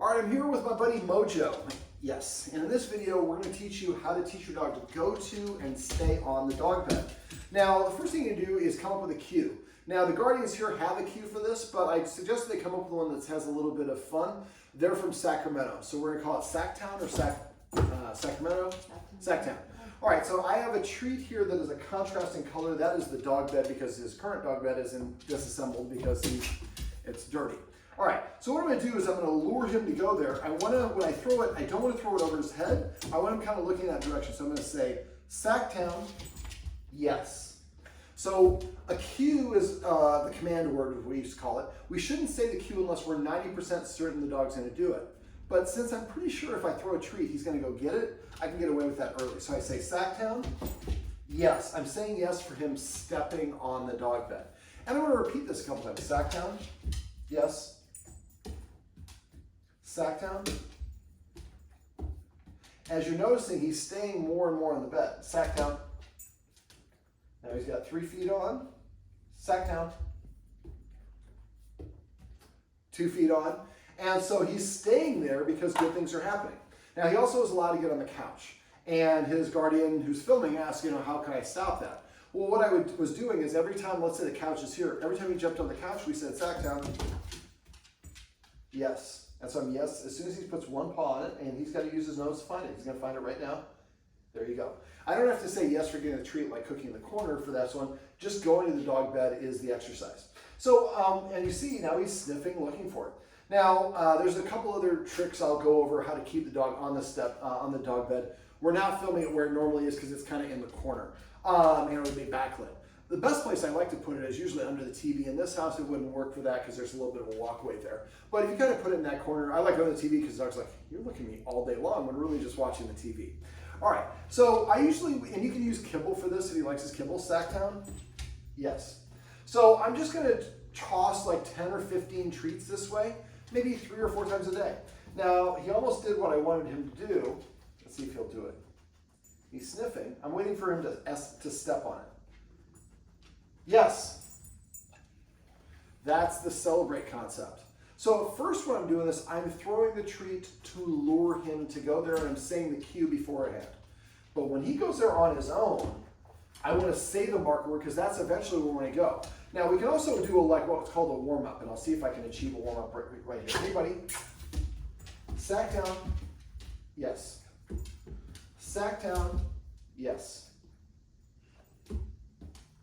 All right, I'm here with my buddy Mojo. Yes, and in this video, we're going to teach you how to teach your dog to go to and stay on the dog bed. Now, the first thing you do is come up with a cue. Now, the Guardians here have a cue for this, but I suggest they come up with one that has a little bit of fun. They're from Sacramento, so we're going to call it Sacktown or Sacramento? Sacktown. All right, so I have a treat here that is a contrasting color. That is the dog bed because his current dog bed is disassembled because it's dirty. All right, so what I'm gonna do is I'm gonna lure him to go there. When I throw it, I don't wanna throw it over his head. I want him kind of looking in that direction. So I'm gonna say, Sacktown, yes. So a cue is the command word, as we used to call it. We shouldn't say the cue unless we're 90% certain the dog's gonna do it. But since I'm pretty sure if I throw a treat, he's gonna go get it, I can get away with that early. So I say, Sacktown, yes. I'm saying yes for him stepping on the dog bed. And I'm gonna repeat this a couple times. Sacktown, yes. Sacktown. As you're noticing, he's staying more and more on the bed. Sacktown. Now he's got 3 feet on. Sacktown. 2 feet on. And so he's staying there because good things are happening. Now he also is allowed to get on the couch. And his guardian who's filming asked, how can I stop that? Well, what I was doing is every time, let's say the couch is here, every time he jumped on the couch, we said, Sacktown. Yes. And so I'm yes, as soon as he puts one paw on it, and he's got to use his nose to find it. He's going to find it right now. There you go. I don't have to say yes for getting a treat like cooking in the corner for that one. Just going to the dog bed is the exercise. So, and you see now he's sniffing, looking for it. Now, there's a couple other tricks I'll go over how to keep the dog on the dog bed. We're not filming it where it normally is because it's kind of in the corner, and it would be backlit. The best place I like to put it is usually under the TV. In this house, it wouldn't work for that because there's a little bit of a walkway there. But if you kind of put it in that corner, I like it on the TV because the dog's like, you're looking at me all day long when really just watching the TV. All right, so I usually, and you can use kibble for this if he likes his kibble. Sacktown, yes. So I'm just gonna toss like 10 or 15 treats this way, maybe 3 or 4 times a day. Now, he almost did what I wanted him to do. Let's see if he'll do it. He's sniffing. I'm waiting for him to step on it. Yes, that's the celebrate concept. So first what I'm doing is I'm throwing the treat to lure him to go there, and I'm saying the cue beforehand. But when he goes there on his own, I want to say the marker word because that's eventually where we're going to go. Now we can also do what's called a warm-up, and I'll see if I can achieve a warm-up right here. Anybody? Sacktown, yes. Sacktown, yes.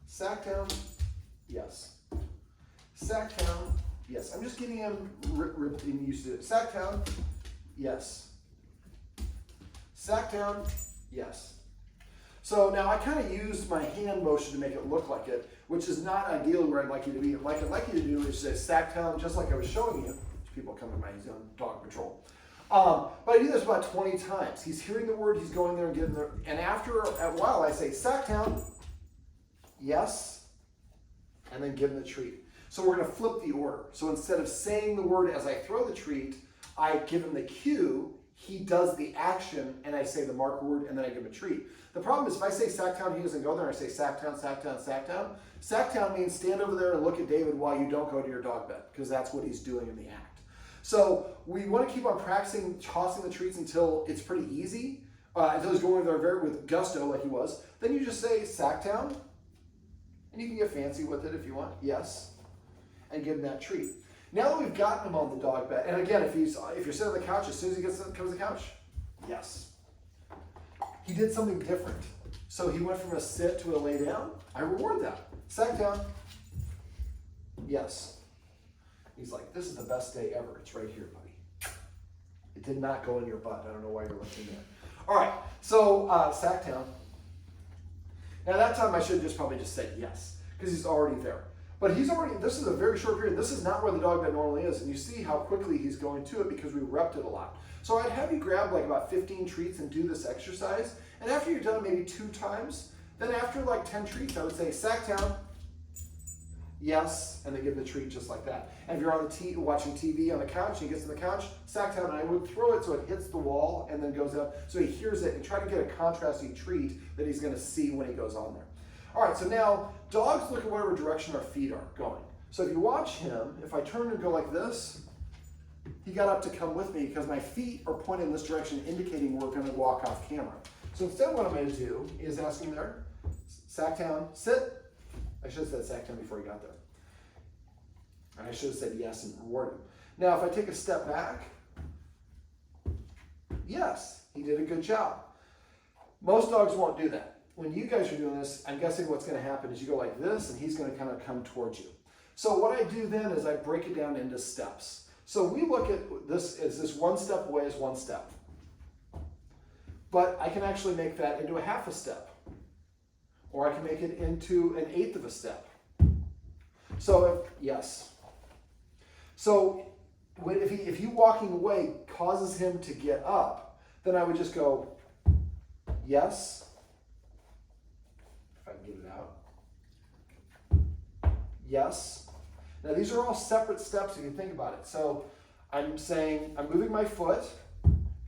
Sacktown, yes. Sacktown, yes. I'm just getting him used to it. Sacktown, yes. Sacktown, yes. So now I kind of used my hand motion to make it look like it, which is not ideally where I'd like you to be. What I'd like you to do is say Sacktown, just like I was showing you. People come to my dog patrol. But I do this about 20 times. He's hearing the word, he's going there and getting there. And after a while, I say Sacktown, yes, and then give him the treat. So we're going to flip the order. So instead of saying the word as I throw the treat, I give him the cue, he does the action, and I say the marker word, and then I give him a treat. The problem is if I say Sacktown, he doesn't go there, and I say Sacktown, Sacktown, Sacktown. Sacktown means stand over there and look at David while you don't go to your dog bed, because that's what he's doing in the act. So we want to keep on practicing tossing the treats until it's pretty easy, until he's going there with gusto like he was. Then you just say Sacktown, and you can get fancy with it if you want, yes, and give him that treat. Now that we've gotten him on the dog bed, and again, if you're sitting on the couch, as soon as he comes to the couch, yes. He did something different. So he went from a sit to a lay down. I reward that. Sacktown, yes. He's like, this is the best day ever. It's right here, buddy. It did not go in your butt. I don't know why you're looking there. All right, so Sacktown. Now that time I should just probably just say yes, because he's already there. But this is a very short period. This is not where the dog bed normally is. And you see how quickly he's going to it because we repped it a lot. So I'd have you grab like about 15 treats and do this exercise. And after you're done maybe 2 times, then after like 10 treats, I would say Sacktown, yes, and then give the treat just like that. And if you're on watching TV on the couch, and he gets on the couch, Sacktown, and I would throw it so it hits the wall and then goes up, so he hears it, and try to get a contrasting treat that he's going to see when he goes on there. All right, so now dogs look at whatever direction our feet are going. So if you watch him, if I turn and go like this, he got up to come with me because my feet are pointed in this direction, indicating we're going to walk off camera. So instead what I'm going to do is ask him there, sack down, sit. I should have said sack down before he got there. And I should have said yes and reward him. Now if I take a step back, yes, he did a good job. Most dogs won't do that. When you guys are doing this, I'm guessing what's going to happen is you go like this and he's going to kind of come towards you. So what I do then is I break it down into steps. So we look at this as this one step away is one step. But I can actually make that into a half a step. Or I can make it into an eighth of a step. So yes. So if you walking away causes him to get up, then I would just go, yes. If I can get it out. Yes. Now these are all separate steps if you think about it. So I'm saying, I'm moving my foot,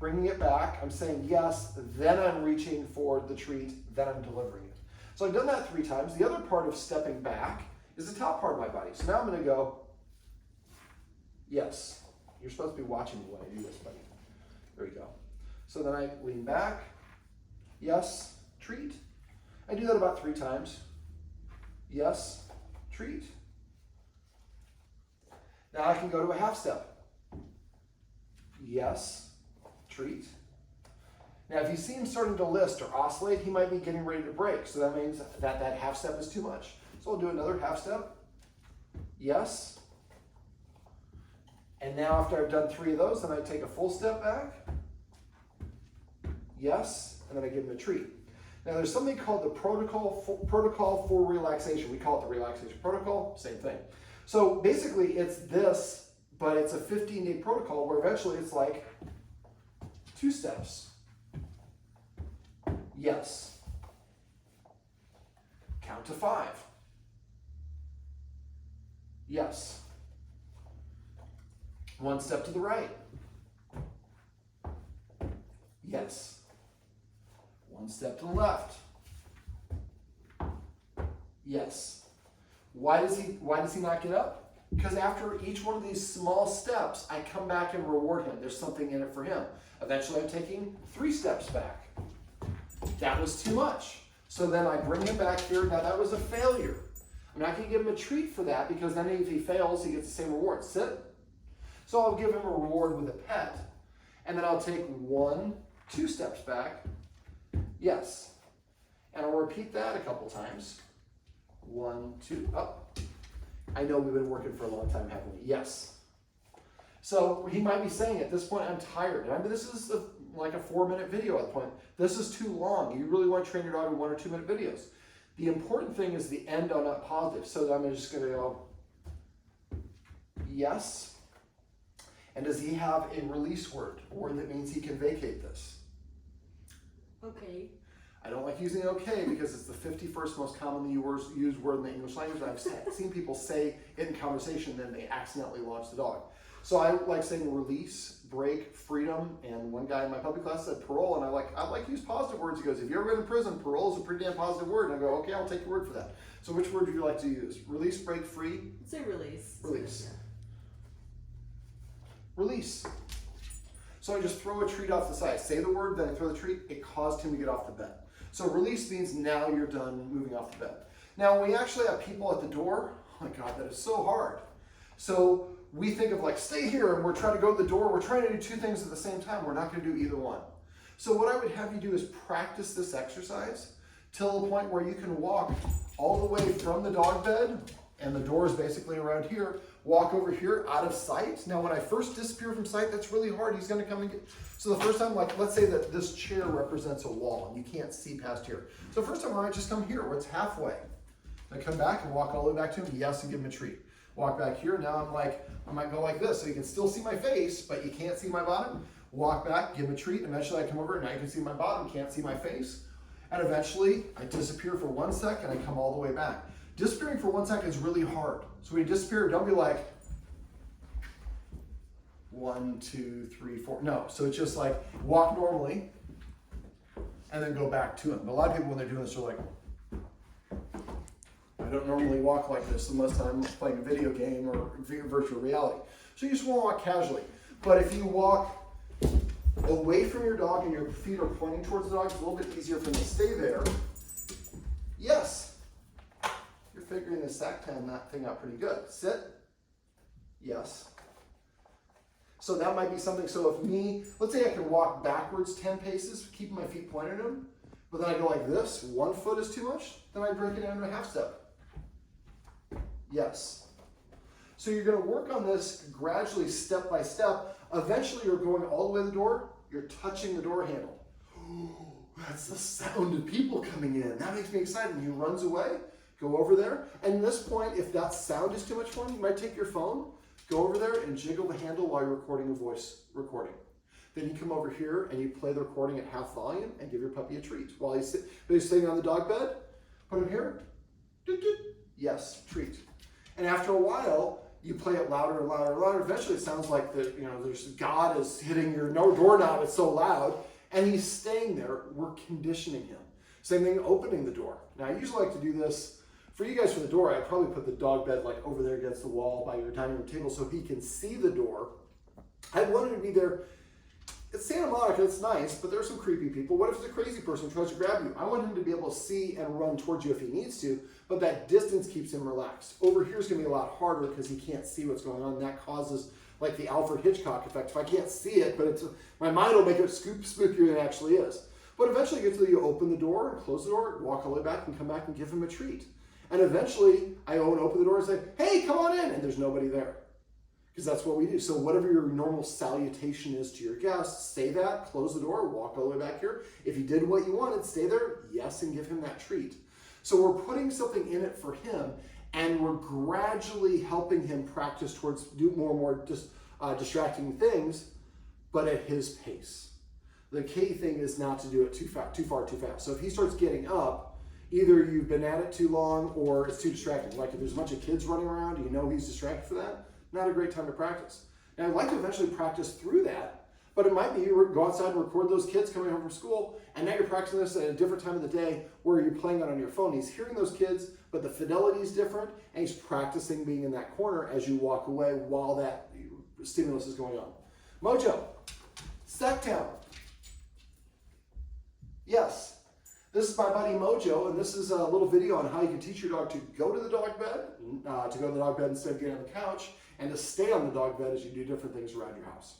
bringing it back. I'm saying yes, then I'm reaching for the treat, then I'm delivering it. So I've done that 3 times. The other part of stepping back is the top part of my body. So now I'm going to go, yes. You're supposed to be watching me when I do this, buddy. There we go. So then I lean back, yes, treat. I do that about 3 times. Yes, treat. Now I can go to a half step. Yes, treat. Now if you see him starting to list or oscillate, he might be getting ready to break. So that means that half step is too much. So I'll do another half step. Yes. And now after I've done 3 of those, then I take a full step back. Yes. And then I give him a treat. Now there's something called the protocol for relaxation. We call it the relaxation protocol, same thing. So basically it's this, but it's a 15-day protocol where eventually it's like 2 steps. Yes. Count to 5. Yes. 1 step to the right. Yes. 1 step to the left. Yes. Why does he not get up? Because after each one of these small steps, I come back and reward him. There's something in it for him. Eventually I'm taking 3 steps back. That was too much. So then I bring him back here. Now that was a failure. I'm not going to give him a treat for that because then if he fails, he gets the same reward. Sit. So I'll give him a reward with a pet. And then I'll take 1, 2 steps back. Yes. And I'll repeat that a couple times. 1, 2, up. I know we've been working for a long time, haven't we? Yes. So he might be saying at this point, I'm tired. And this is like a 4-minute video at the point. This is too long. You really want to train your dog in 1 or 2 minute videos. The important thing is the end on that positive. So I'm just going to go, yes. And does he have a release word? A word that means he can vacate this? Okay. I don't like using okay because it's the 51st most commonly used word in the English language. I've seen people say it in conversation, then they accidentally launch the dog. So I like saying release, break, freedom, and one guy in my puppy class said parole, and I like to use positive words. He goes, if you ever been in prison, parole is a pretty damn positive word. And I go, okay, I'll take your word for that. So which word do you like to use? Release, break, free? Say release. Release. Release. So I just throw a treat off the side. Say the word, then I throw the treat. It caused him to get off the bed. So release means now you're done moving off the bed. Now we actually have people at the door. Oh my God, that is so hard. So we think of like, stay here, and we're trying to go to the door. We're trying to do 2 things at the same time. We're not going to do either one. So what I would have you do is practice this exercise till the point where you can walk all the way from the dog bed, and the door is basically around here, walk over here out of sight. Now when I first disappear from sight, that's really hard. He's going to come and get, so the first time, like let's say that this chair represents a wall and you can't see past here. So first time I might just come here where it's halfway. I come back and walk all the way back to him, yes, and give him a treat. Walk back here, now I might go like this, so you can still see my face, but you can't see my bottom. Walk back, give him a treat, and eventually I come over, and now you can see my bottom, can't see my face. And eventually, I disappear for 1 second, and I come all the way back. Disappearing for 1 second is really hard. So when you disappear, don't be like, 1, 2, 3, 4. No, so it's just like, walk normally, and then go back to him. But a lot of people, when they're doing this, are like, I don't normally walk like this unless I'm playing a video game or virtual reality. So you just want to walk casually. But if you walk away from your dog and your feet are pointing towards the dog, it's a little bit easier for them to stay there. Yes. You're figuring the sack thing out pretty good. Sit. Yes. So that might be something. So if let's say I can walk backwards 10 paces, keeping my feet pointed at them, but then I go like this, 1 foot is too much, then I break it down to a half step. Yes. So you're going to work on this gradually, step by step. Eventually you're going all the way to the door, you're touching the door handle. Ooh, that's the sound of people coming in. That makes me excited. And he runs away, go over there. And at this point, if that sound is too much for him, you might take your phone, go over there and jiggle the handle while you're recording a voice recording. Then you come over here and you play the recording at half volume and give your puppy a treat. While he's sitting on the dog bed, put him here. Doot, doot. Yes, treat. And after a while, you play it louder and louder and louder. Eventually it sounds like there's God is hitting your doorknob, it's so loud. And he's staying there. We're conditioning him. Same thing, opening the door. Now I usually like to do this, for you guys for the door, I'd probably put the dog bed like over there against the wall by your dining room table so he can see the door. I want him to be there. It's Santa Monica, it's nice, but there's some creepy people. What if it's a crazy person who tries to grab you? I want him to be able to see and run towards you if he needs to, but that distance keeps him relaxed. Over here is going to be a lot harder because he can't see what's going on. That causes like the Alfred Hitchcock effect. If I can't see it, but my mind will make it spookier than it actually is. But eventually you open the door and close the door, walk all the way back and come back and give him a treat. And eventually I open the door and say, hey, come on in, and there's nobody there. Because that's what we do. So whatever your normal salutation is to your guests, say that, close the door, walk all the way back here. If he did what you wanted, stay there, yes, and give him that treat. So we're putting something in it for him, and we're gradually helping him practice towards do more and more distracting things, but at his pace. The key thing is not to do it too far, too fast. So if he starts getting up, either you've been at it too long or it's too distracting. Like if there's a bunch of kids running around, you know he's distracted for that, not a great time to practice. Now I'd like to eventually practice through that, but it might be you go outside and record those kids coming home from school, and now you're practicing this at a different time of the day where you're playing it on your phone. He's hearing those kids, but the fidelity is different, and he's practicing being in that corner as you walk away while that stimulus is going on. Mojo, Sacktown. Yes. This is my buddy Mojo, and this is a little video on how you can teach your dog to go to the dog bed, instead of getting on the couch, and to stay on the dog bed as you do different things around your house.